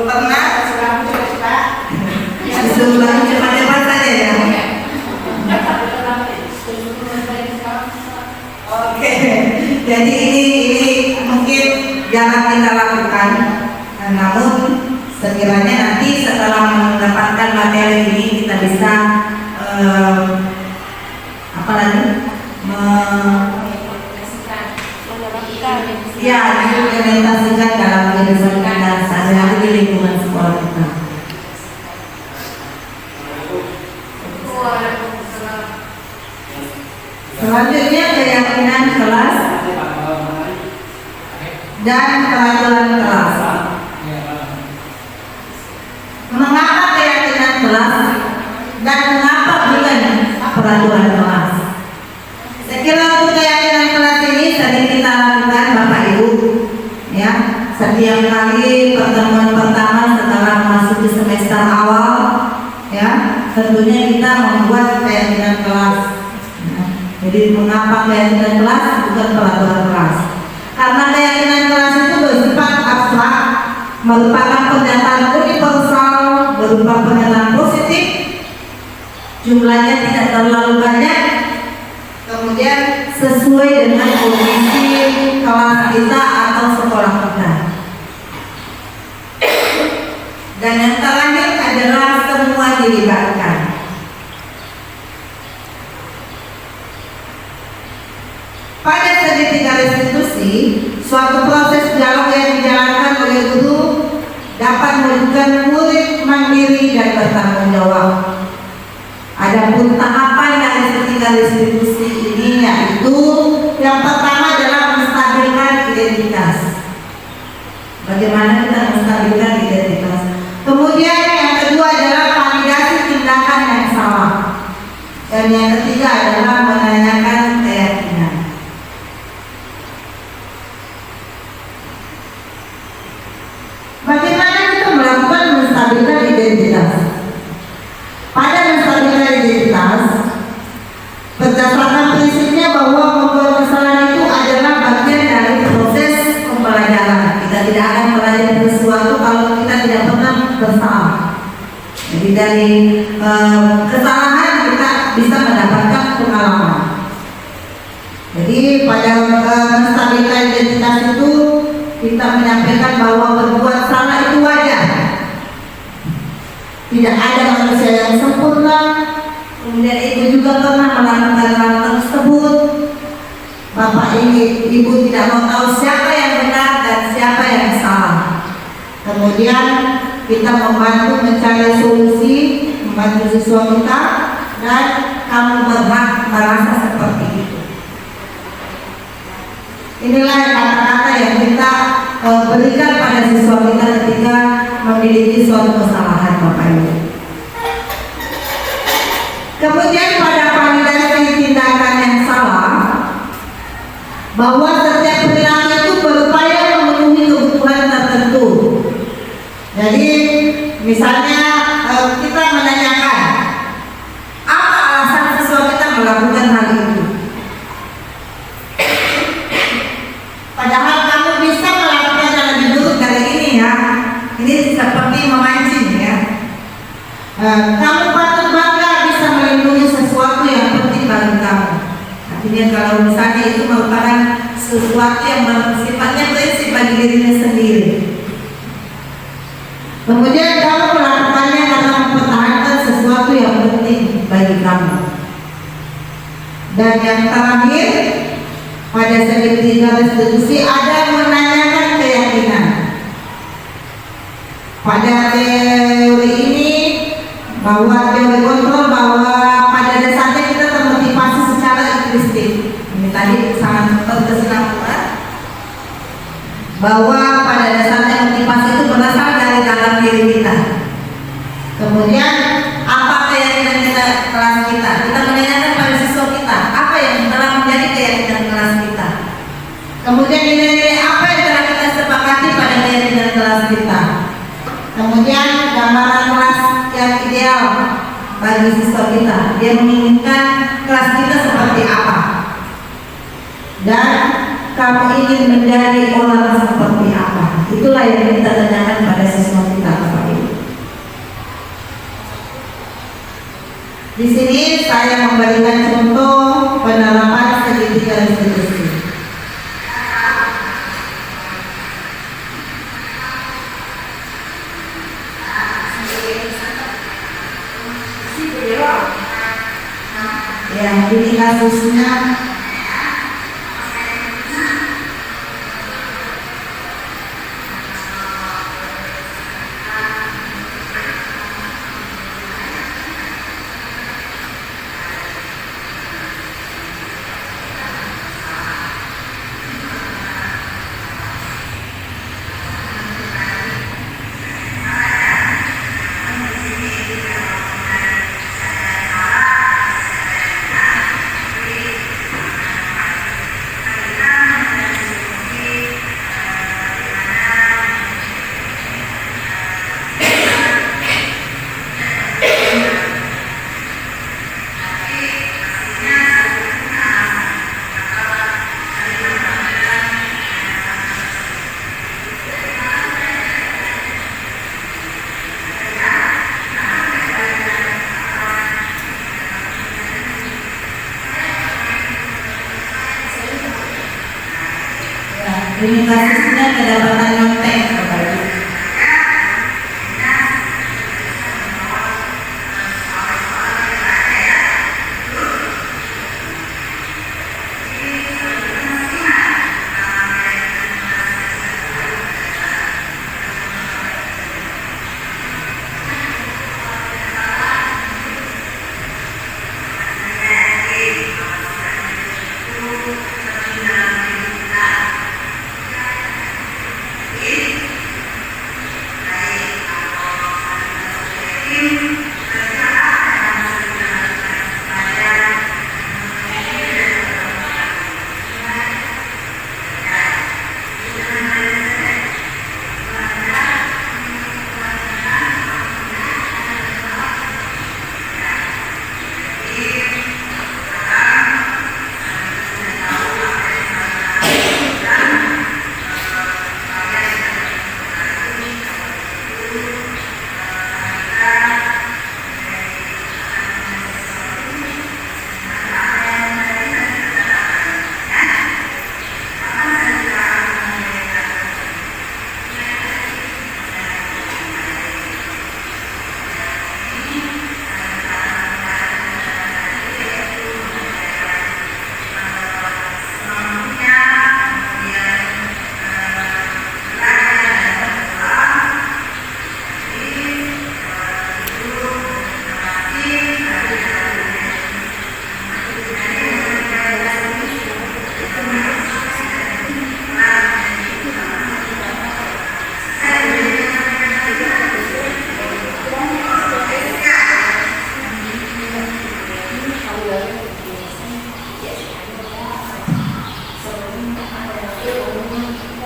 [SPEAKER 3] Pernah? Sebelum cepat-cepat saja ya. Oke, jadi ini mungkin jarang kita lakukan, namun sekiranya nanti setelah mendapatkan materi ini kita bisa apa lagi? Ya, diimplementasikan dalam kehidupan kita sehari-hari di lingkungan sekolah kita. Selanjutnya keyakinan kelas dan peraturan kelas. Mengapa keyakinan kelas dan mengapa bukan peraturan kelas? Saya kira untuk keyakinan kelas ini sering kita lakukan Bapak Ibu, ya, setiap kali pertemuan pertama setelah masuk di semester awal, ya, tentunya kita membuat keyakinan kelas. Jadi mengapa keyakinan kelas bukan peraturan kelas? Karena keyakinan kelas itu bersifat abstrak, merupakan pernyataan universal berupa pernyataan positif, jumlahnya tidak terlalu banyak, kemudian sesuai dengan kondisi kelas kita atau sekolah kita. Dan yang terakhir adalah semua dilibatkan. Pada segitiga restitusi, suatu proses dialog yang dijalankan oleh guru dapat mewujudkan murid mandiri dan bertanggung jawab. Adapun tahapan dari segitiga restitusi ini yaitu yang pertama adalah menstabilkan identitas. Bagaimana kita menstabilkan identitas? Kemudian yang kedua adalah validasi tindakan yang salah. Dan yang ketiga adalah menanyakan keyakinan. Bagaimana kita melakukan menstabilkan identitas? Pada menstabilkan identitas, berdasarkan prinsipnya bahwa membuat kesalahan itu adalah bagian dari proses pembelajaran. Kita tidak akan belajar sesuatu kalau kita tidak pernah bersalah. Jadi dari kesalahan kita bisa mendapatkan pengalaman. Jadi pada menstabilkan identitas itu kita menyampaikan bahwa berbuat salah itu wajar. Tidak ada manusia yang sempurna. Kemudian ibu juga pernah melakukan hal tersebut. Bapak ibu tidak mau tahu siapa yang benar dan siapa yang salah. Kemudian kita membantu mencari solusi, membantu siswa kita, dan kamu berhak merasa seperti itu. Inilah kata-kata yang kita berikan pada siswa kita ketika memiliki suatu kesalahan, Bapak Ibu. Kemudian pada validasi tindakan yang salah, bahwa setiap perilaku itu berupaya memenuhi kebutuhan tertentu. Jadi misalnya kita menanyakan apa alasan siswa kita melakukan hal itu. Padahal kamu bisa melakukan yang lebih buruk dari ini ya. Ini seperti memancing ya. Kamu patut bangga bisa melindungi sesuatu yang penting bagi kamu. Artinya kalau misalnya itu merupakan sesuatu yang sifatnya prinsip bagi dirinya sendiri. Kemudian kamu melakukannya karena mempertahankan sesuatu yang penting bagi kamu. Dan yang terakhir, pada segitiga restitusi ada menanyakan keyakinan. Pada teori ini, bahwa teori kontrol bahwa pada dasarnya kita termotivasi secara intrinsik. Ini tadi sangat terkesan bahwa pada dasarnya motivasi itu berasal dari dalam diri kita. Kemudian apa keyakinan kita kelas kita? Kita menanyakan pada siswa kita apa yang telah menjadi keyakinan kelas kita. Kemudian nilai-nilai apa yang telah kita sepakati pada keyakinan kelas kita. Kemudian gambaran kelas yang ideal bagi siswa kita. Dia menginginkan kelas kita seperti apa. Dan kamu ingin menjadi orang seperti apa. Itulah yang kita tanyakan pada siswa kita, Bapak Ibu. Di sini saya memberikan contoh penerapan segitiga restitusi. Ya, ini kasusnya. Ini kasusnya kedapatan nyontek, Bapak Ibu.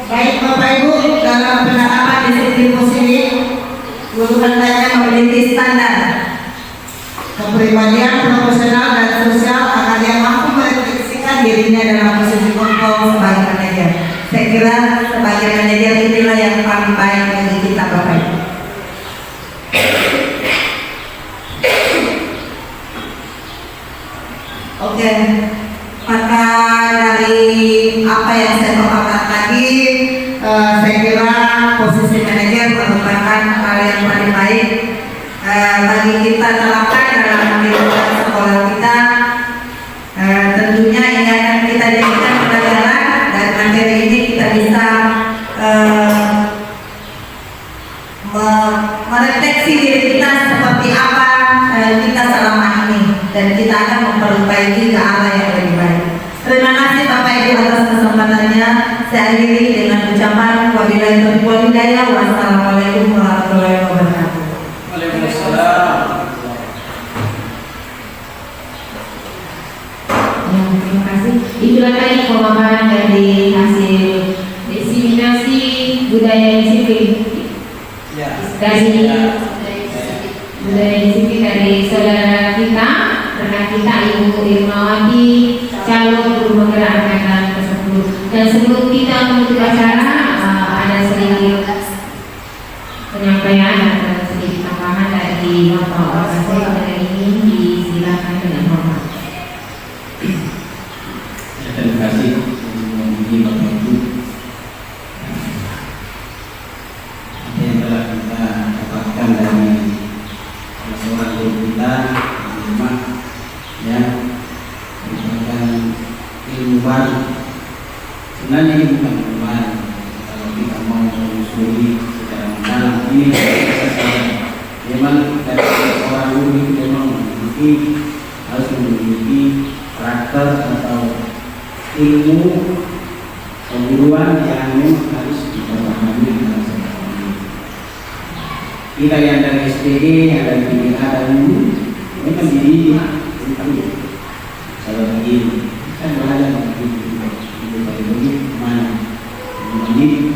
[SPEAKER 3] Baik Bapak Ibu, dalam penerapan disiplin positif, guru hendaknya memiliki standar kepribadian profesional dan sosial agar dia mampu merefleksikan dirinya dalam posisi kontrol sebagai manajer. Saya kira sebagai manajer inilah yang paling baik bagi kita, Bapak Ibu. Oke, maka dari apa yang saya paparkan tadi, saya kira posisi manajer merupakan hal yang paling baik bagi kita terapkan dalam lingkungan sekolah kita. Tentunya ini akan kita jadikan pelajaran dan materi ini kita bisa merefleksi diri kita seperti apa kita selama ini, dan kita akan memperbaiki ke arah yang lebih baik. Terima kasih Bapak Ibu atas kesempatannya. Saya akhiri dengan ucapan wabillahi taufiq wal hidayah. Wassalamualaikum warahmatullahi wabarakatuh.
[SPEAKER 2] Waalaikumsalam.
[SPEAKER 1] Terima kasih. Itulah tadi pemaparan dari hasil diseminasi budaya disiplin.
[SPEAKER 2] Ya.
[SPEAKER 1] Dari budaya disiplin dari saudara kita, rekan kita Ibu Irmawati, calon guru penggerak angkatan tersebut. Dan sebelum kita menutup acara, ada sedikit penyampaian dan sedikit tambahan dari Bapak Wakasek. Pada ini disilakan dengan hormat.
[SPEAKER 2] Terima kasih Bapak Ibu. Apa yang telah kita dapatkan dari seorang guru kita di rumah, ya, merupakan ilmu baru. Sebenarnya ini bukan ilmu baru. Kalau kita mau menelusuri secara mendalam, ini memang dari seorang guru itu memang harus memiliki karakter atau ilmu keguruan yang memang harus dipahami dalam sekolah ini. Kita yang dari SPG, yang dari PDA dan ini kan dididik tentang kalau begini, saya belajar begini mana mendidik,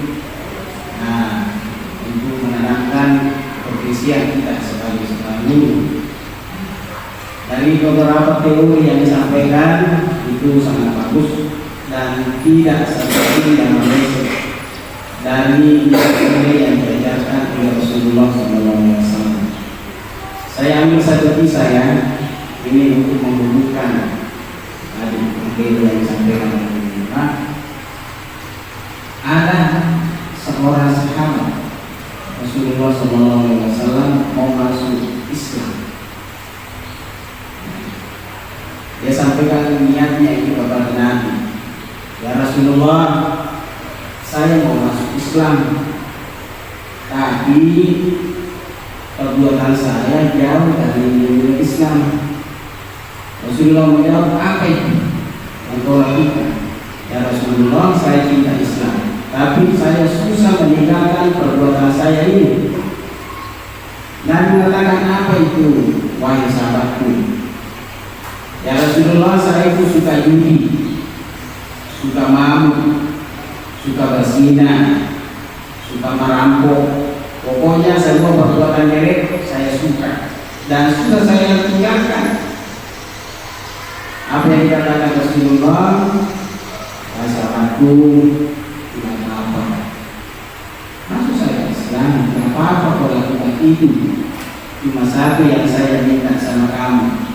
[SPEAKER 2] untuk menanamkan profesi kita sebagai seorang guru. Dari beberapa teori yang disampaikan itu sangat bagus dan tidak seperti yang meleset dari teori yang diajarkan oleh Rasulullah SAW. Saya ambil satu kisah ya, ini untuk menghubungkan teori yang disampaikan oleh Rasulullah. Ada seorang sahabat Rasulullah SAW mau masuk Islam. Dia sampaikan niatnya itu kepada Nabi, ya Rasulullah, saya mau masuk Islam, tapi perbuatan saya jauh dari Islam. Rasulullah menjawab, apa itu yang kau lakukan? Ya Rasulullah, saya cinta Islam, tapi saya susah meninggalkan perbuatan saya ini. Nabi mengatakan, apa itu wahai sahabatku? Ya Rasulullah, saya itu suka judi, suka mabuk, suka berzina, suka merampok. Pokoknya semua perbuatan jelek saya suka dan sudah saya tinggalkan. Apa yang dikatakan Rasulullah? Ya sahabatku, tidak apa-apa. Masuk saya Islam, tidak apa-apa kalau lakukan itu. Cuma satu yang saya minta sama kamu.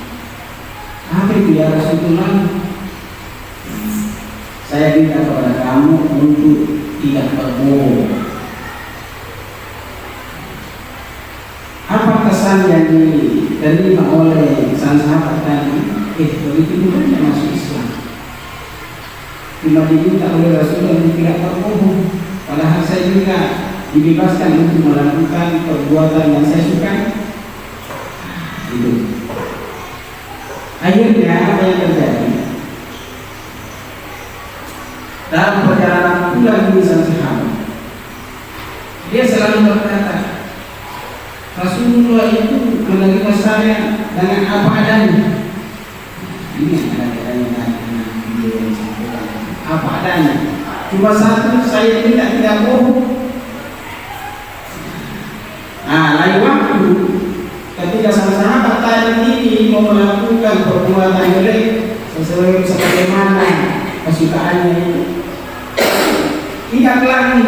[SPEAKER 2] Apa itu ya Rasulullah? Saya minta kepada kamu untuk tidak berbohong. Apa kesan yang diterima oleh sang sahabat tadi? Begitu saja masuk Islam. Cuma diminta oleh Rasulullah untuk tidak berbohong. Padahal saya juga dibebaskan untuk melakukan perbuatan yang saya suka. Itu. Akhirnya apa yang terjadi? Dalam perjalanan pulang di sang sahabat, dia selalu berkata, Rasulullah itu menerima saya dengan apa adanya. Ini ada apa adanya. Cuma satu, saya tidak bohong. Lain waktu ketika sang sahabat tadi ini mau melakukan perbuatan jelek sesuai sebagaimana kesukaannya itu, ingat lagi,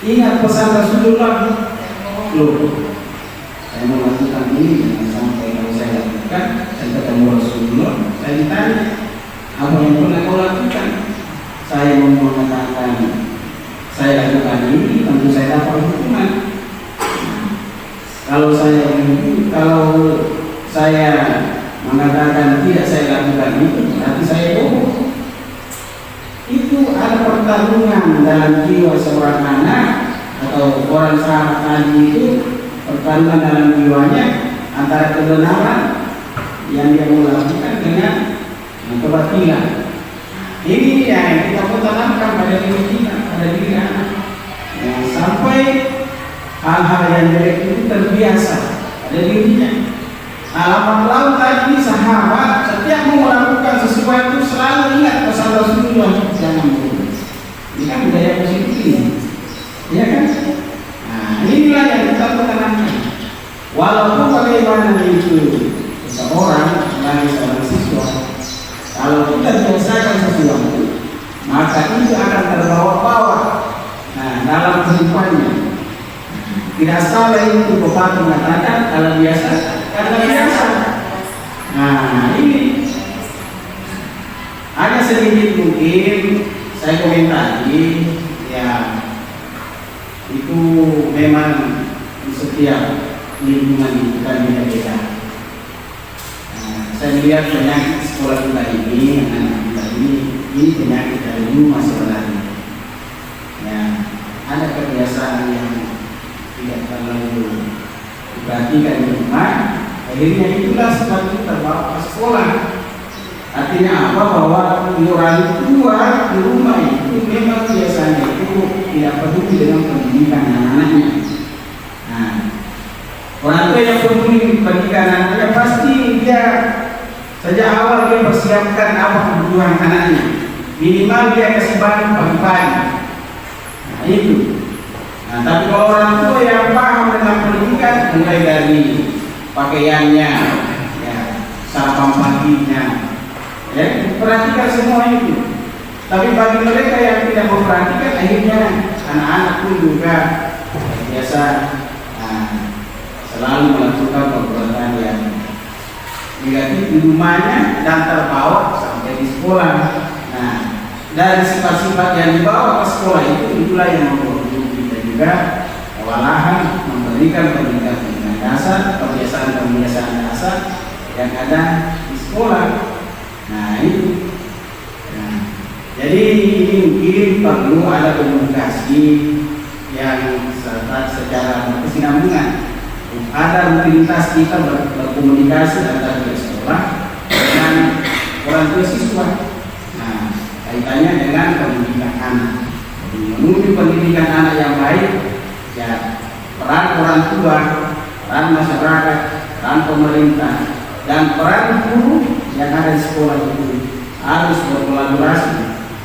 [SPEAKER 2] ingat pesan Rasulullah. Loh, saya mau lakukan ini jangan sampai kalau saya lakukan, saya ketemu Rasulullah, saya ditanya apa yang pernah kau lakukan. Saya mau mengatakan saya lakukan ini, tentu saya dapat hukuman. Kalau saya mengatakan tidak saya lakukan itu, berarti saya bohong. Itu ada pertarungan dalam jiwa seorang anak atau orang sahabat tadi itu, pertarungan dalam jiwanya antara kebenaran yang dia mau lakukan dengan kebatilan. Ini yang kita mau tanamkan pada diri kita, pada diri anak, sampai hal-hal yang jelek itu terbiasa pada dirinya. Alamat laut tadi sahabat setiap mau melakukan sesuatu selalu ingat pesan Rasulullah, jangan bohong. Ini kan budaya positif ini, ya kan? Inilah walaupun bagaimana itu seseorang sebagai seorang siswa, kalau kita biasakan sesuatu, maka itu akan terbawa-bawa dalam kehidupannya. Tidak salah itu pepatah mengatakan kalau biasa karena biasa. Nah, ini hanya sedikit mungkin saya komentari, ya itu memang di setiap lingkungan itu kan beda-beda. Saya melihat penyakit sekolah kita ini, anak-anak kita ini penyakit dari rumah sebenarnya. Ya, ada kebiasaan yang tidak terlalu diperhatikan di rumah, akhirnya itulah sebab itu terbawa ke sekolah. Artinya apa? Bahwa orang tua di rumah itu memang biasanya itu tidak peduli dengan pendidikan anak-anaknya. Nah, orang tua yang peduli pendidikan anaknya pasti dia sejak awal dia persiapkan apa kebutuhan anaknya. Minimal dia kasih bantu pagi-pagi. Nah, itu. Nah, tapi kalau orang tua yang paham tentang pendidikan, mulai dari pakaiannya, ya, sarapan paginya, ya, perhatikan semua itu. Tapi bagi mereka yang tidak memperhatikan, akhirnya anak-anak pun juga biasa selalu melakukan perbuatan yang negatif di rumahnya dan terbawa sampai di sekolah. Nah, dari sifat-sifat yang dibawa ke sekolah itulah yang membuat kita juga kewalahan memberikan pendidikan dasar, kebiasaan dasar yang ada di sekolah. Nah, itu. Nah, jadi ini mungkin perlu ada komunikasi yang secara berkesinambungan. Ada rutinitas kita berkomunikasi antara pihak sekolah dengan orang tua siswa. Nah, kaitannya dengan pendidikan anak. Menuju pendidikan anak yang baik, ya peran orang tua, peran masyarakat, peran pemerintah, dan peran guru yang ada di sekolah itu harus berkolaborasi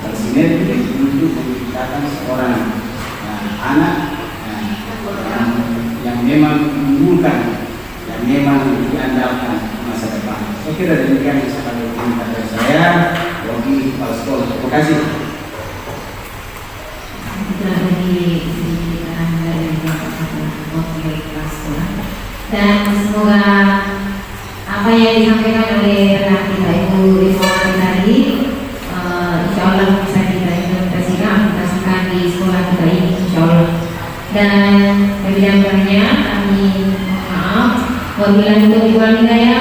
[SPEAKER 2] bersinergi untuk menciptakan seorang anak yang memang menunjukkan, yang memang diandalkan masa depan. Saya kira demikian yang saya komentar dari saya bagi kepala sekolah. Terima kasih.
[SPEAKER 1] Itulah tadi sedikit Anda yang wakil kepala sekolah. Dan semoga apa yang disampaikan oleh rekan kita Ibu Rifwani tadi, insya Allah bisa kita implementasikan di sekolah kita ini, insya Allah. Dan lebih-lebihnya kami mohon maaf apabila kita dibuat hidayah